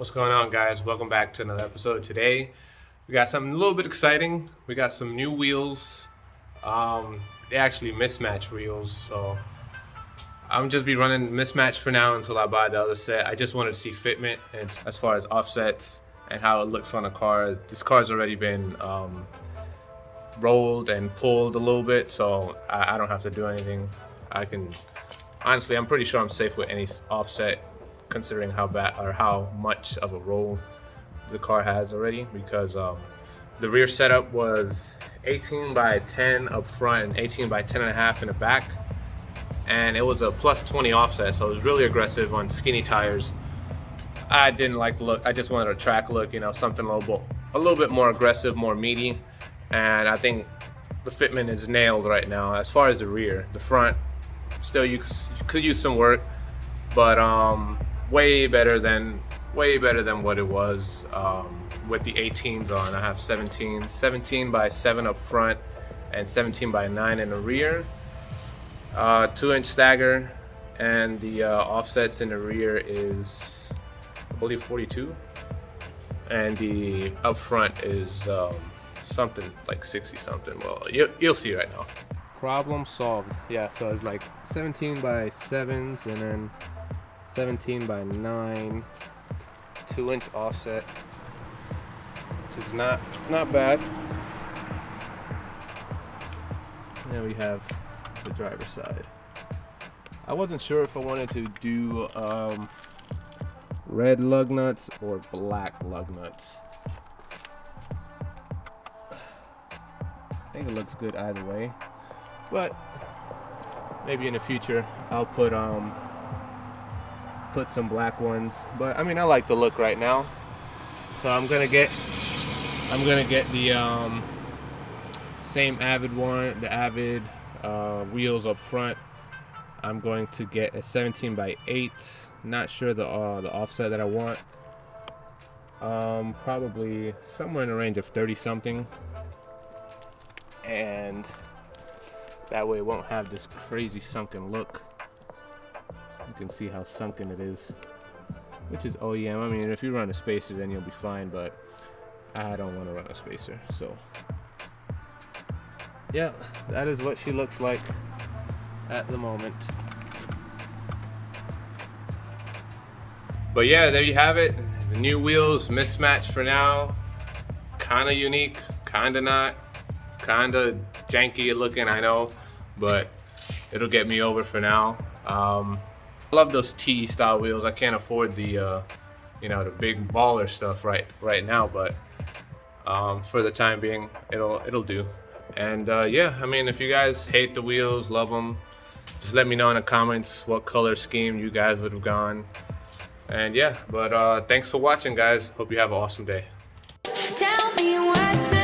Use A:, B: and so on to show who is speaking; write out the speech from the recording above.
A: What's going on, guys? Welcome back to another episode. Today we got something a little bit exciting. We got some new wheels. They actually mismatch wheels, so I'm just be running mismatch for now until I buy the other set. I just wanted to see fitment and as far as offsets and how it looks on a car. This car's already been rolled and pulled a little bit, so I don't have to do anything. I can honestly, I'm pretty sure I'm safe with any offset, considering how bad or how much of a roll the car has already, because the rear setup was 18 by 10 up front and 18 by 10 and a half in the back, and it was a plus 20 offset, so it was really aggressive on skinny tires. I didn't like the look. I just wanted a track look, something a little bit more aggressive, more meaty, and I think the fitment is nailed right now. As far as the rear, the front, still you could use some work, but way better than what it was with the 18s on. I have 17 by 7 up front and 17 by 9 in the rear. 2-inch stagger, and the offsets in the rear is, I believe, 42, and the up front is something like 60 something. Well, you'll see right now. Problem solved. Yeah, so it's like 17 by 7s and then 17 by 9, 2-inch offset, which is not bad. And then we have the driver's side. I wasn't sure if I wanted to do red lug nuts or black lug nuts. I think it looks good either way, but maybe in the future I'll put some black ones. But I mean, I like the look right now, so I'm gonna get the same Avid one, the Avid wheels up front. I'm going to get a 17 by 8. Not sure the offset that I want. Probably somewhere in the range of 30 something, and that way it won't have this crazy sunken look. You can see how sunken it is, which is OEM. I mean, if you run a spacer, then you'll be fine, but I don't want to run a spacer. So yeah, that is what she looks like at the moment. But yeah, there you have it. The new wheels mismatched for now. Kind of unique, kind of not, kind of janky looking, I know, but it'll get me over for now. I love those TE style wheels. I can't afford the the big baller stuff right now, but for the time being, it'll do. And yeah, I mean, if you guys hate the wheels, love them, just let me know in the comments what color scheme you guys would have gone. And yeah, but thanks for watching, guys. Hope you have an awesome day.
B: Tell me what to